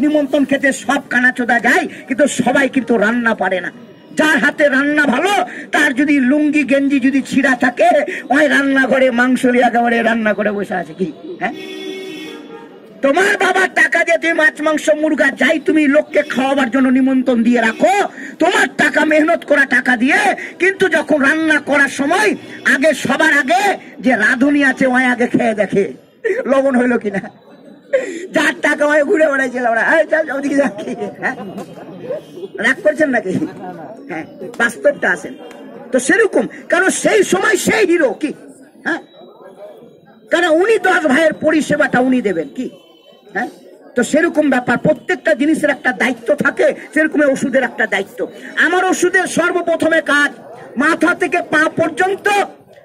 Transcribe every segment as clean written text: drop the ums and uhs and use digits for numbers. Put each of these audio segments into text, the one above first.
নিমন্ত্রণ খেতে সব কানাচোদা যায়, কিন্তু সবাই কিন্তু রান্না পারে না। যার হাতে রান্না ভালো, তার যদি লুঙ্গি গেঞ্জি যদি ছিঁড়া থাকে, ওই রান্নাঘরে মাংস একেবারে রান্না করে বসে আছে কি? হ্যাঁ, তোমার বাবার টাকা দিয়ে তুমি মাছ মাংস মুরগা যাই তুমি লোককে খাওয়াবার জন্য নিমন্ত্রণ দিয়ে রাখো, তোমার টাকা মেহনত করা টাকা দিয়ে, কিন্তু যখন রান্না করার সময় আগে সবার আগে যে রাঁধুনি আছে ওই আগে খেয়ে দেখে লবণ হইলো কিনা। যার টাকা ওই ঘুরে বেড়াইছিল ওরা, ওদিকে যাচ্ছি, হ্যাঁ রাগ করছেন নাকি? হ্যাঁ, বাস্তবটা আছেন তো সেরকম, কারণ সেই সময় সেই হিরো কি। হ্যাঁ, কারণ উনি 10 ভাইয়ের পরিষেবাটা উনি দেবেন কি। হ্যাঁ, তো সেরকম ব্যাপার, প্রত্যেকটা জিনিসের একটা দায়িত্ব থাকে, সেরকম ওষুধের একটা দায়িত্ব। আমার ওষুধের সর্বপ্রথমে কাজ মাথা থেকে পা পর্যন্ত,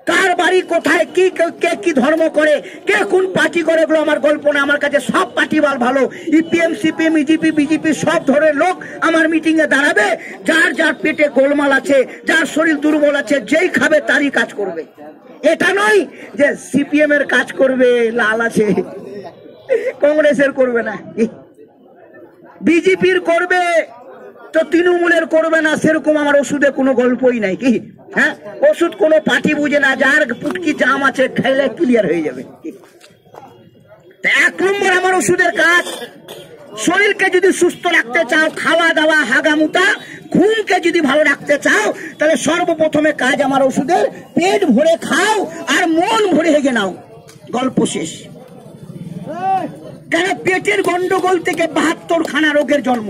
কার বাড়ি কোথায়, কি কে কি ধর্ম করে, কে কোন পার্টি করে, এগুলো আমার গল্প না। আমার কাছে সব পার্টি ভালো, ইপিএম সিপিএম ইজিপি বিজেপি সব ধরনের লোক আমার মিটিং এ দাঁড়াবে। যার যার পেটে গোলমাল আছে, যার শরীর দুর্বল আছে, যেই খাবে তারই কাজ করবে। এটা নয় যে সিপিএম এর কাজ করবে লাল আছে, কংগ্রেসের করবে না, বিজেপির করবে তো তৃণমূলের করবে না, সেরকম আমার ওষুধে কোনো গল্পই নাই কি। হ্যাঁ, ওষুধ কোনো পার্টি বুঝে না, যার পুটকি জাম আছে খাইলে ক্লিয়ার হয়ে যাবে। 1 নম্বর আমার ওষুধের কাজ, শরীরকে যদি সুস্থ রাখতে চাও, খাওয়া দাওয়া হাগামুতা ঘুমকে যদি ভালো রাখতে চাও, তাহলে সর্বপ্রথমে কাজ আমার ওষুধের, পেট ভরে খাও আর মন ভরে হেগে নাও, গল্প শেষ। কেন পেটের গন্ডগোল থেকে 72 খানা রোগের জন্ম।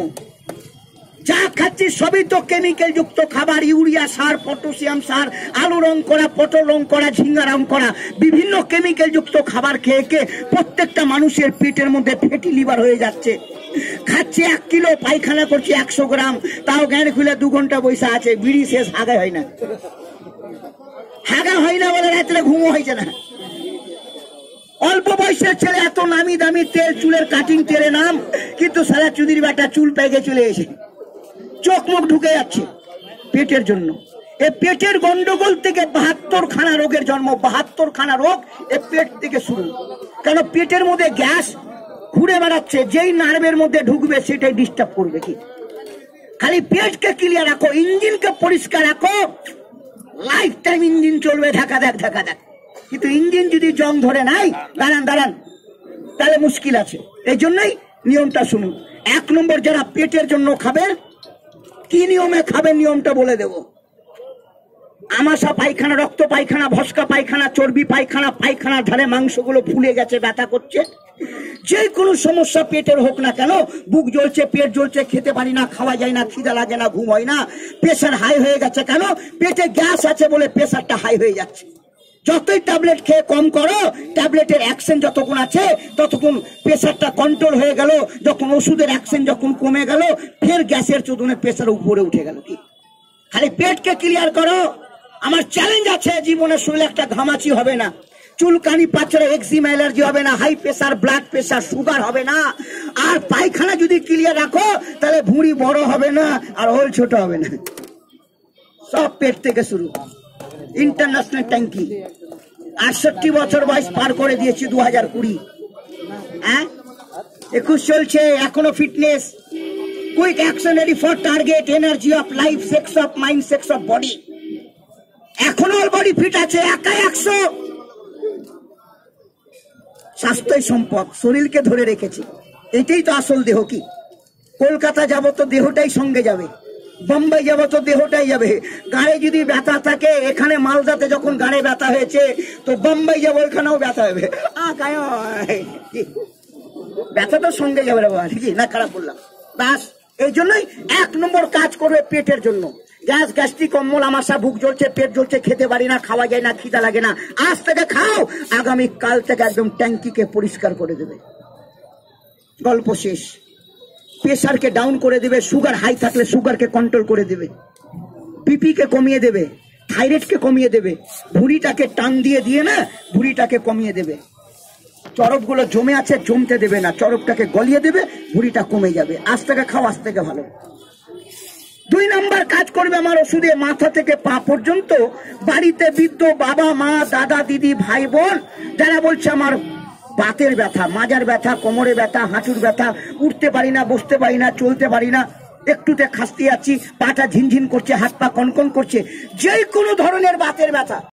যা খাচ্ছি সবই তো কেমিক্যাল যুক্ত খাবার, ইউরিয়া সার, পটাশিয়াম সার, আলু রং করা, পটল রং করা, ঝিঙ্গা রং করা, বিভিন্ন কেমিক্যাল যুক্ত খাবার খেয়ে খেয়ে প্রত্যেকটা মানুষের পেটের মধ্যে ফ্যাটি লিভার হয়ে যাচ্ছে। খাচ্ছে 1 কিলো, পায়খানা করছে 100 গ্রাম, তাও জ্ঞান খুলে 2 ঘন্টা বসে আছে, বিড়ি শেষ, হাগা হয় না। হাগা হয় না বলে রাত্রে ঘুমও হয়েছে না। অল্প বয়সের ছেলে এত নামি দামি তেল, চুলের কাটিং তেলে নাম, কিন্তু সারা চুদির বেটা চুল পেকে চলে এসে চোখ মুখ ঢুকে যাচ্ছে পেটের জন্য। এই পেটের গন্ডগোল থেকে 72 খানা রোগের জন্ম। 72 খানা রোগ এই পেট থেকে শুরু। কেন পেটের মধ্যে গ্যাস ঘুরে বেড়াচ্ছে, যেই নার্ভের মধ্যে ঢুকবে সেটাই ডিস্টার্ব করবে কি। খালি পেটকে ক্লিয়ার রাখো, ইঞ্জিনকে পরিষ্কার রাখো, লাইফ টাইম ইঞ্জিন চলবে, ঢাকা দেখ ঢাকা দেখ। কিন্তু ইঞ্জিন যদি জং ধরে নাই, দাঁড়ান, তাহলে মুশকিল আছে। এই জন্যই নিয়মটা শুনুন। 1 নম্বর যারা পেটের জন্য খাবে, কি নিয়মে খাবে নিয়মটা বলে দেব। আমাশা পায়খানা, রক্ত পায়খানা, ভস্কা পায়খানা, চর্বি পায়খানা, পায়খানার ধারে মাংসগুলো ফুলে গেছে, ব্যথা করছে, যে কোনো সমস্যা পেটের হোক না কেন, বুক জ্বলছে, পেট জ্বলছে, খেতে পারি না, খাওয়া যায় না, খিদা লাগে না, ঘুম হয় না, প্রেশার হাই হয়ে গেছে, কেন পেটে গ্যাস আছে বলে প্রেশারটা হাই হয়ে যাচ্ছে। যতই ট্যাবলেট খেয়ে কম করো, ট্যাবলেটের অ্যাকশন যতক্ষণ আছে ততক্ষণ প্রেশারটা কন্ট্রোল হয়ে গেল। যখন ওষুধের অ্যাকশন যখন কমে গেল, ফের গ্যাসের চোদনে প্রেশার উপরে উঠে গেল কি। খালি পেটকে ক্লিয়ার করো। আমার চ্যালেঞ্জ আছে, জীবনে শরীরে একটা ঘামাচি হবে না, চুলকানি পাথরে, এক্সিমা অ্যালার্জি হবে না, high pressure, blood pressure, sugar হবে না। আর পায়খানা যদি ক্লিয়ার রাখো, তাহলে ভুঁড়ি বড় হবে না আর হোল ছোট হবে না। সব পেট থেকে শুরু। ইন্টারন্যাশনাল ট্যাঙ্কি 68 বছর বয়স পার করে দিয়েছি 2020। হ্যাঁ, 21 চলছে, এখনো fitness, quick action, ready for target, energy of life, sex of mind, sex of body. এখনো বডি ফিট আছে, একাই 100। স্বাস্থ্যই সম্পদ, শরীরকে ধরে রেখেছি, এটাই তো আসল দেহ কি। কলকাতা যাব তো দেহটাই সঙ্গে যাবে, বোম্বাই যাবো তো দেহটাই যাবে। গাড়ে যদি ব্যথা থাকে, এখানে মালদাতে যখন গাড়ে ব্যথা হয়েছে তো বোম্বাই যাবো, এখানেও ব্যথা হবে, ব্যথা তো সঙ্গে যাবে রে বাবা, ঠিকই না? খারাপ বললাম। বাস এই জন্যই 1 নম্বর কাজ করবে পেটের জন্য। গ্যাস, গ্যাস্ট্রিক, অম্বল, আমাশা, বুক জ্বলছে, পেট জ্বলছে, খেতে পারি না, খাওয়া যায় না, খিদা লাগে না, আজ থেকে খাও, আগামী কাল থেকে একদম ট্যাঙ্কিকে পরিষ্কার করে দেবে, গল্প শেষ। প্রেশারকে ডাউন করে দেবে, সুগার হাই থাকলে সুগারকে কন্ট্রোল করে দেবে, বিপি কে কমিয়ে দেবে, থাইরয়েডকে কমিয়ে দেবে, ভুঁড়িটাকে টান দিয়ে দিয়ে না ভুঁড়িটাকে কমিয়ে দেবে, চরবগুলো জমে আছে জমতে দেবে না, চরবটাকে গলিয়ে দেবে, ভুঁড়িটা কমে যাবে। আজ থেকে খাও, আজ থেকে ভালো। 2 নাম্বার কাজ করবে আমার ওষুধে, মাথা থেকে পা পর্যন্ত। বাড়িতে বৃদ্ধ বাবা মা, দাদা দিদি, ভাই বোন যারা বলছে আমার বাতের ব্যথা, মাজার ব্যথা, কোমরে ব্যথা, হাঁটুর ব্যথা, উঠতে পারি না, বসতে পারি না, চলতে পারি না, একটুতে খাসতে যাচ্ছি, পাটা ঝিনঝিন করছে, হাত পা কনকন করছে, যে কোনো ধরনের বাতের ব্যথা